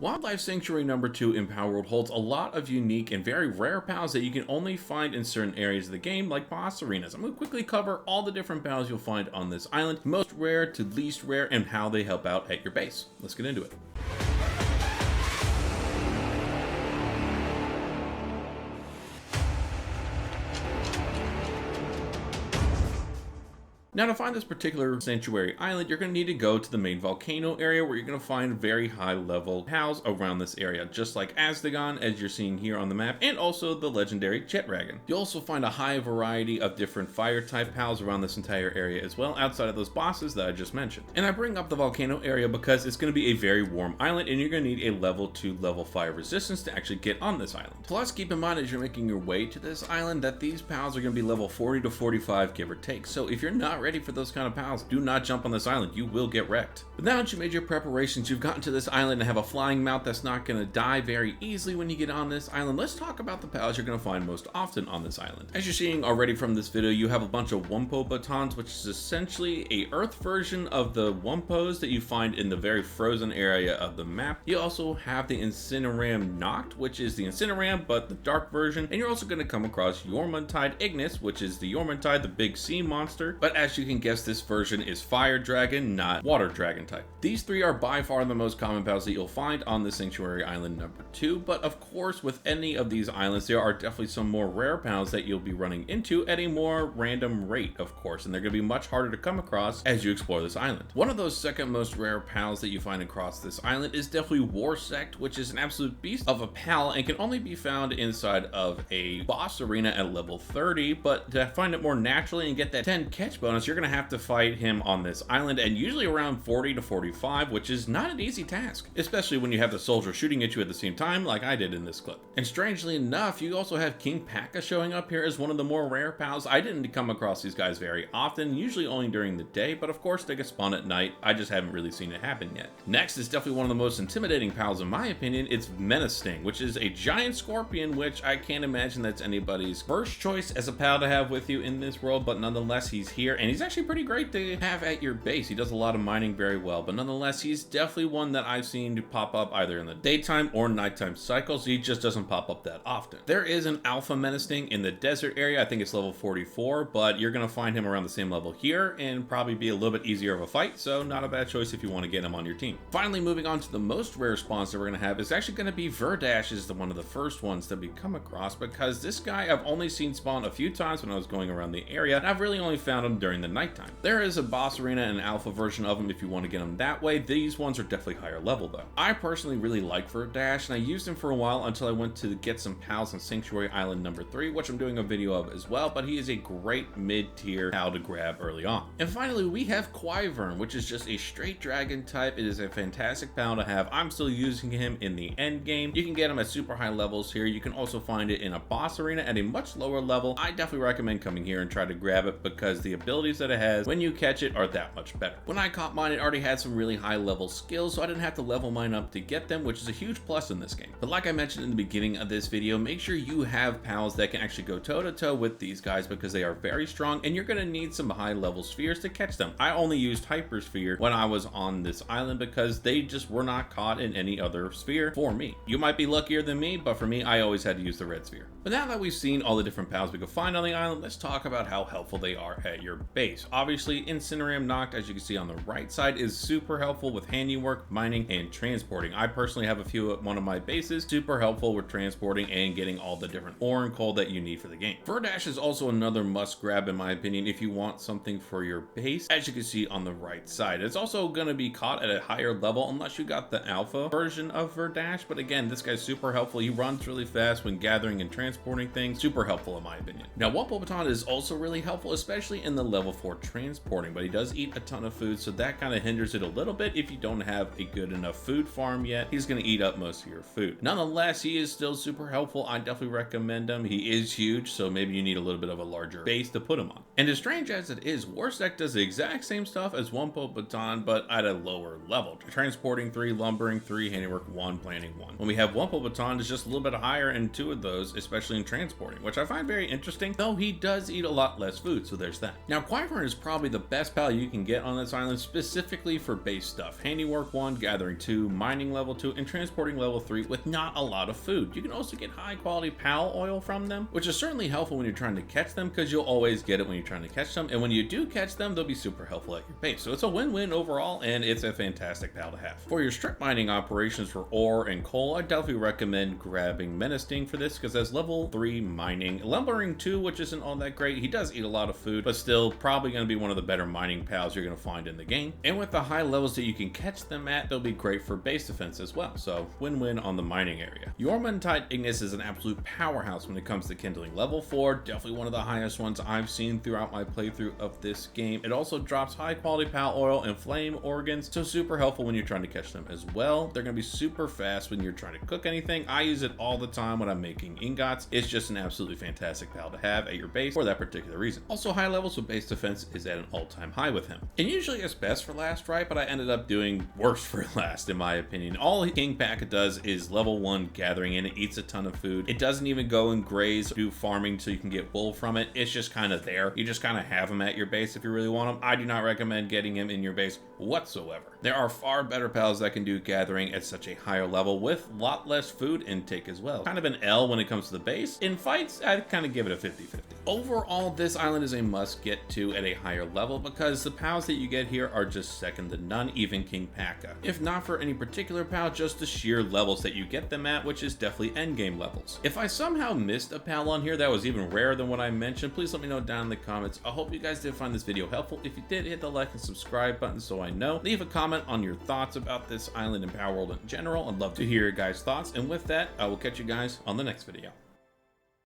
Wildlife Sanctuary No.2 in Power World holds a lot of unique and very rare pals that you can only find in certain areas of the game, like boss arenas. I'm going to quickly cover all the different pals you'll find on this island, most rare to least rare, and how they help out at your base. Let's get into it. Now, to find this particular sanctuary island, you're going to need to go to the main volcano area, where you're going to find very high level pals around this area, just like Aztagon, as you're seeing here on the map, and also the legendary Jet Dragon. You'll also find a high variety of different fire type pals around this entire area as well, outside of those bosses that I just mentioned. And I bring up the volcano area because it's going to be a very warm island, and you're going to need a level 2 level 5 resistance to actually get on this island. Plus, keep in mind as you're making your way to this island that these pals are going to be level 40 to 45, give or take. So if you're not ready for those kind of pals, do not jump on this island. You will get wrecked. But now that you made your preparations, you've gotten to this island and have a flying mount that's not going to die very easily when you get on this island, let's talk about the pals you're going to find most often on this island. As you're seeing already from this video, you have a bunch of Wumpo batons, which is essentially a earth version of the Wumpos that you find in the very frozen area of the map. You also have the Incineram Noct, which is the Incineram but the dark version, and you're also going to come across Yormuntide Ignis, which is the Yormuntide, the big sea monster. But as you can guess, this version is fire dragon, not water dragon type. These three are by far the most common pals that you'll find on the Sanctuary Island No.2, but of course with any of these islands there are definitely some more rare pals that you'll be running into at a more random rate, of course, and they're going to be much harder to come across as you explore this island. One of those second most rare pals that you find across this island is definitely Warsect, which is an absolute beast of a pal and can only be found inside of a boss arena at level 30, but to find it more naturally and get that 10 catch bonus, you're going to have to fight him on this island, and usually around 40 to 45, which is not an easy task, especially when you have the soldier shooting at you at the same time like I did in this clip. And strangely enough, you also have King Paka showing up here as one of the more rare pals. I didn't come across these guys very often, usually only during the day, but of course they can spawn at night. I just haven't really seen it happen yet. Next is definitely one of the most intimidating pals in my opinion. It's Menace Sting, which is a giant scorpion, which I can't imagine that's anybody's first choice as a pal to have with you in this world, but nonetheless he's here, and he's actually pretty great to have at your base. He does a lot of mining very well, but nonetheless he's definitely one that I've seen to pop up either in the daytime or nighttime cycles. He just doesn't pop up that often. There is an alpha Menace Sting in the desert area. I think it's level 44, but you're going to find him around the same level here and probably be a little bit easier of a fight, so not a bad choice if you want to get him on your team. Finally, moving on to the most rare spawns that we're going to have is actually going to be Verdash is one of the first ones that we come across, because this guy I've only seen spawn a few times when I was going around the area, and I've really only found him during the nighttime. There is a boss arena and an alpha version of him if you want to get him that way. These ones are definitely higher level though. I personally really like Verdash, and I used him for a while until I went to get some pals on Sanctuary Island No.3, which I'm doing a video of as well, but he is a great mid-tier pal to grab early on. And finally, we have Wyvern, which is just a straight dragon type. It is a fantastic pal to have. I'm still using him in the end game. You can get him at super high levels here. You can also find it in a boss arena at a much lower level. I definitely recommend coming here and try to grab it, because the abilities that it has when you catch it are that much better. When I caught mine, it already had some really high level skills, so I didn't have to level mine up to get them, which is a huge plus in this game. But like I mentioned in the beginning of this video, make sure you have pals that can actually go toe to toe with these guys, because they are very strong and you're going to need some high level spheres to catch them. I only used Hyper Sphere when I was on this island because they just were not caught in any other sphere for me. You might be luckier than me, but for me, I always had to use the red sphere. But now that we've seen all the different pals we can find on the island, let's talk about how helpful they are at your base. Obviously, Incineram Noct, as you can see on the right side, is super helpful with handiwork, mining, and transporting. I personally have a few at one of my bases, super helpful with transporting and getting all the different ore and coal that you need for the game. Verdash is also another must grab in my opinion if you want something for your base, as you can see on the right side. It's also going to be caught at a higher level unless you got the alpha version of Verdash, but again, this guy's super helpful. He runs really fast when gathering and transporting things. Super helpful in my opinion. Now, Wumpo Baton is also really helpful, especially in the level 4 transporting, but he does eat a ton of food, so that kind of hinders it a little bit. If you don't have a good enough food farm yet, he's going to eat up most of your food. Nonetheless, he is still super helpful. I definitely recommend him. He is huge, so maybe you need a little bit of a larger base to put him on. And as strange as it is, Warsect does the exact same stuff as Wumpo Baton, but at a lower level. Transporting 3, lumbering 3, handiwork 1, planning 1. When we have Wumpo Baton, is just a little bit higher in 2 of those, especially in transporting, which I find very interesting, though he does eat a lot less food, so there's that. Now, Wyvern is probably the best pal you can get on this island, specifically for base stuff. Handiwork 1, Gathering 2, Mining level 2, and Transporting level 3 with not a lot of food. You can also get high quality pal oil from them, which is certainly helpful when you're trying to catch them, because you'll always get it when you're trying to catch them, and when you do catch them, they'll be super helpful at your base. So it's a win-win overall, and it's a fantastic pal to have. For your strip mining operations for ore and coal, I definitely recommend grabbing Menacing for this, because as level 3 mining, Lumbering 2, which isn't all that great. He does eat a lot of food, but still probably going to be one of the better mining pals you're going to find in the game. And with the high levels that you can catch them at, they'll be great for base defense as well. So win-win on the mining area. Yormuntide Ignis is an absolute powerhouse when it comes to kindling. Level 4, definitely one of the highest ones I've seen throughout my playthrough of this game. It also drops high quality pal oil and flame organs, so super helpful when you're trying to catch them as well. They're going to be super fast when you're trying to cook anything. I use it all the time when I'm making ingots. It's just an absolutely fantastic pal to have at your base for that particular reason. Also, high levels with base defense is at an all-time high with him. And usually it's best for last, right? But I ended up doing worse for last, in my opinion. All King Pack does is level 1 gathering, and it eats a ton of food. It doesn't even go and graze, do farming so you can get wool from it. It's just kind of there. You just kind of have him at your base if you really want him. I do not recommend getting him in your base whatsoever. There are far better pals that can do gathering at such a higher level with a lot less food intake as well. Kind of an L when it comes to the base. In fights, I'd kind of give it a 50-50. Overall, this island is a must get to at a higher level, because the pals that you get here are just second to none, even King Paka. If not for any particular pal, just the sheer levels that you get them at, which is definitely endgame levels. If I somehow missed a pal on here that was even rarer than what I mentioned, please let me know down in the comments. I hope you guys did find this video helpful. If you did, hit the like and subscribe button so I know. Leave a comment on your thoughts about this island and Power World in general. I'd love to hear your guys' thoughts. And with that, I will catch you guys on the next video.